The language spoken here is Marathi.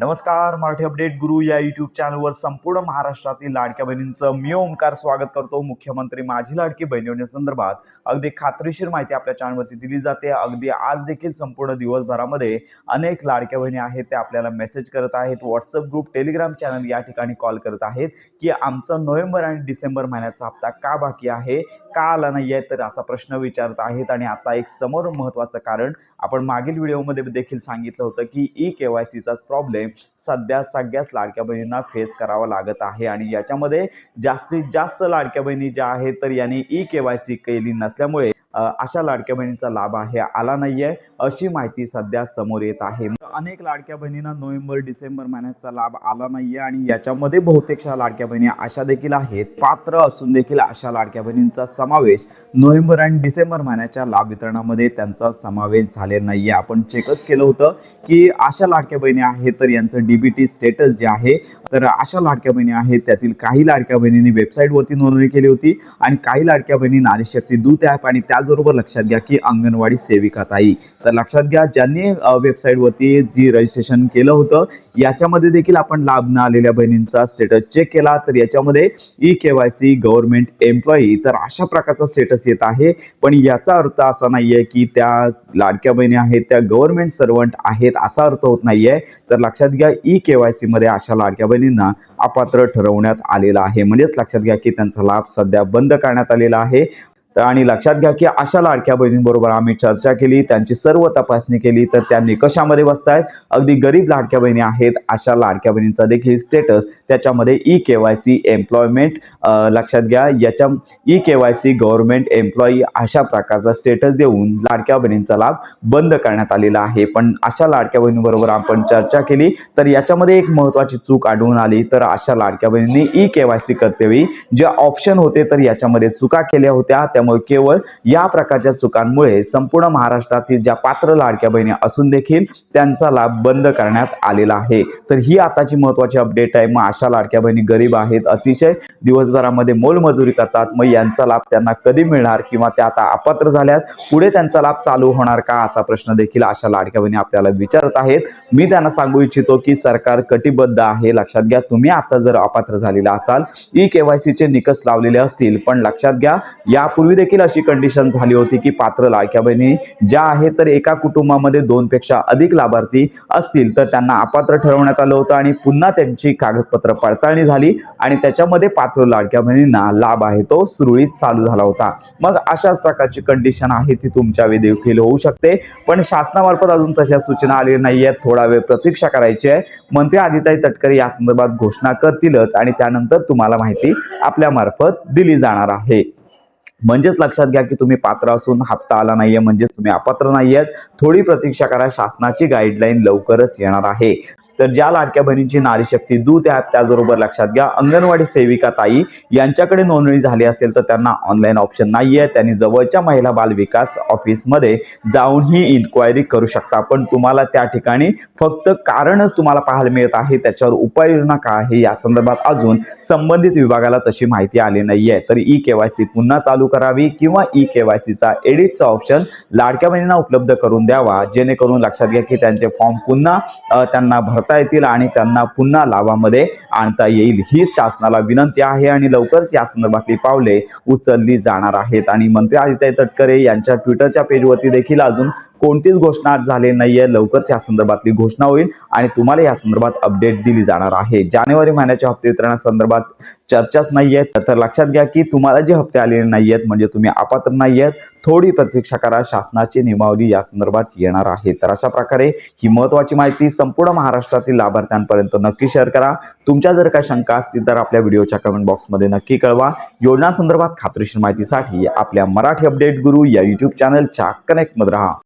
नमस्कार. मराठी अपडेट गुरु या यूट्यूब चॅनलवर संपूर्ण महाराष्ट्रातील लाडक्या बहिणींचं मी ओमकार स्वागत करतो. मुख्यमंत्री माझी लाडकी बहीण योजनेसंदर्भात अगदी खात्रीशीर माहिती आपल्या चॅनलवरती दिली जाते. अगदी आज देखील संपूर्ण दिवसभरामध्ये अनेक लाडक्या बहिणी आहेत ते आपल्याला मेसेज करत आहेत. व्हॉट्सअप ग्रुप, टेलिग्राम चॅनल या ठिकाणी कॉल करत आहेत की आमचा नोव्हेंबर आणि डिसेंबर महिन्याचा हप्ता का बाकी आहे, का आला नाही आहे, तर असा प्रश्न विचारत आहेत. आणि आता एक समोर महत्त्वाचं कारण आपण मागील व्हिडिओमध्ये देखील सांगितलं होतं की KYCचाच प्रॉब्लेम सध्या सगळ्याच लाडक्या बहिणींना फेस करावा लागत आहे. आणि याच्यामध्ये जास्तीत जास्त लाडक्या बहिणी ज्या आहेत तर यांनी KYC केली नसल्यामुळे अशा लाडक्या बहिणींचा लाभ आहे आला नाहीये अशी माहिती सध्या समोर येत आहे. अनेक लाडक्या बहिणींना नोव्हेंबर डिसेंबर महिन्याचा लाभ आला नाहीये आणि याच्यामध्ये बहुतेकशा लाडक्या बहिणी अशा देखील आहेत पात्र असून देखील अशा लाडक्या बहिणींचा समावेश नोव्हेंबर आणि डिसेंबर महिन्याच्या लाभ वितरणामध्ये त्यांचा समावेश झालेला नाहीये. आपण चेकच केलं होतं की अशा लाडक्या बहिणी आहेत तर यांचं DBT स्टेटस जे आहे तर अशा लाडक्या बहिणी आहेत त्यातील काही लाडक्या बहिणींनी वेबसाईटवरती नोंदणी केली होती आणि काही लाडक्या बहिणी नारी शक्ती दूत ॲप आणि त्याचबरोबर लक्षात घ्या की अंगणवाडी सेविका ताई. तर लक्षात घ्या ज्यांनी वेबसाईटवरती जी रजिस्ट्रेशन केलं होतं याच्यामध्ये देखील आपण लाभ न आलेल्या बहिणींचा स्टेटस चेक केला तर याच्यामध्ये KYC गव्हर्नमेंट एम्प्लॉई तर अशा प्रकारचा स्टेटस येत आहे. पण याचा अर्थ असा नाहीये की त्या लाडक्या बहिणी आहेत त्या गव्हर्नमेंट सर्वंट आहेत असा अर्थ होत नाहीये. तर लक्षात घ्या KYC मध्ये अशा लाडक्या बहिणींना अपात्र ठरवण्यात आलेला आहे. म्हणजेच लक्षात घ्या की त्यांचा लाभ सध्या बंद करण्यात आलेला आहे. आणि लक्षात घ्या की अशा लाडक्या बहिणींबरोबर आम्ही चर्चा केली, त्यांची सर्व तपासणी केली तर त्या निकषामध्ये बसतायत. अगदी गरीब लाडक्या बहिणी आहेत अशा लाडक्या बहिणींचा देखील स्टेटस त्याच्यामध्ये KYC एम्प्लॉयमेंट लक्षात घ्या याच्या KYC गव्हर्नमेंट एम्प्लॉई अशा प्रकारचा स्टेटस देऊन लाडक्या बहिणींचा लाभ बंद करण्यात आलेला आहे. पण अशा लाडक्या बहिणींबरोबर आपण चर्चा केली तर याच्यामध्ये एक महत्त्वाची चूक आढळून आली. तर अशा लाडक्या बहिणींनी KYC करतेवेळी जे ऑप्शन होते तर याच्यामध्ये चुका केल्या होत्या. त्यामुळे केवळ या प्रकारच्या चुकांमुळे संपूर्ण महाराष्ट्रातील ज्या पात्र लाडक्या बहिणी असून देखील त्यांचा लाभ बंद करण्यात आलेला आहे. तर ही आताची महत्त्वाची अपडेट आहे. मग अशा लाडक्या बहिणी गरीब आहेत, अतिशय दिवसभरामध्ये मोलमजुरी करतात, मग यांचा लाभ त्यांना कधी मिळणार किंवा त्या आता अपात्र झाल्यात पुढे त्यांचा लाभ चालू होणार का असा प्रश्न देखील अशा लाडक्या बहिणी आपल्याला विचारत आहेत. मी त्यांना सांगू इच्छितो की सरकार कटिबद्ध आहे. लक्षात घ्या तुम्ही आता जर अपात्र झालेला असाल KYC चे निकष लावलेले असतील पण लक्षात घ्या यापूर्वी देखील अशी कंडिशन झाली होती की पात्र लाडक्या बहिणी ज्या आहेत तर एका कुटुंबामध्ये 2 पेक्षा अधिक लाभार्थी असतील तर त्यांना अपात्र ठरवण्यात आलं होतं आणि पुन्हा त्यांची कागदपत्र पडताळणी झाली आणि त्याच्यामध्ये पात्र लाडक्या बहिणींना लाभ आहे तो सुरळीत चालू झाला होता. मग अशाच प्रकारची कंडिशन आहे ती तुमच्या देखील होऊ शकते. पण शासनामार्फत अजून तशा सूचना आलेल्या नाही आहेत. थोडा वेळ प्रतीक्षा करायची आहे. मंत्री आदिताई तटकरे या संदर्भात घोषणा करतीलच आणि त्यानंतर तुम्हाला माहिती आपल्या मार्फत दिली जाणार आहे. म्हणजेच लक्षात घ्या की तुम्ही पात्र असून हप्ता आला नाहीये म्हणजेच तुम्ही अपात्र नाहीयेत. थोडी प्रतीक्षा करा, शासनाची गाईडलाईन लवकरच येणार आहे. तर ज्या लाडक्या बहिणींची नारी शक्ती दूत ॲप त्याचबरोबर लक्षात घ्या अंगणवाडी सेविका ताई यांच्याकडे नोंदणी झाली असेल तर त्यांना ऑनलाईन ऑप्शन नाहीये. त्यांनी जवळच्या महिला बाल विकास ऑफिसमध्ये जाऊन ही इन्क्वायरी करू शकता. पण तुम्हाला त्या ठिकाणी फक्त कारणच तुम्हाला पाहायला मिळत आहे, त्याच्यावर उपाययोजना काय आहे या संदर्भात अजून संबंधित विभागाला तशी माहिती आली नाहीये. तर KYC पुन्हा चालू करावी किंवा KYCचा एडिटचा ऑप्शन लाडक्या बहिणींना उपलब्ध करून द्यावा जेणेकरून लक्षात घ्या की त्यांचे फॉर्म पुन्हा त्यांना भरता येतील आणि त्यांना पुन्हा लाभामध्ये आणता येईल. ही शासनाला विनंती आहे आणि लवकरच या संदर्भातली पावले उचलली जाणार आहेत. आणि मंत्री आदित्य तटकरे यांच्या ट्विटरच्या पेजवरती देखील अजून कोणतीच घोषणा झाली नाहीये. लवकरच या संदर्भातली घोषणा होईल आणि तुम्हाला या संदर्भात अपडेट दिली जाणार आहे. जानेवारी महिन्याच्या हप्ते वितरणासंदर्भात चर्चाच नाहीये. तर लक्षात घ्या की तुम्हाला जे हप्ते आलेले नाहीयेत म्हणजे तुम्ही अपात्र नाहीयेत. थोडी प्रतीक्षा करा, शासनाची नियमावली या संदर्भात येणार आहे. तर अशा प्रकारे ही महत्त्वाची माहिती संपूर्ण महाराष्ट्रातील लाभार्थ्यांपर्यंत नक्की शेअर करा. तुमच्या जर काही शंका असतील तर आपल्या व्हिडिओच्या कमेंट बॉक्समध्ये नक्की कळवा. योजना संदर्भात खात्रीशीर माहितीसाठी आपल्या मराठी अपडेट गुरु या यूट्यूब चॅनलच्या कनेक्टमध्ये राहा.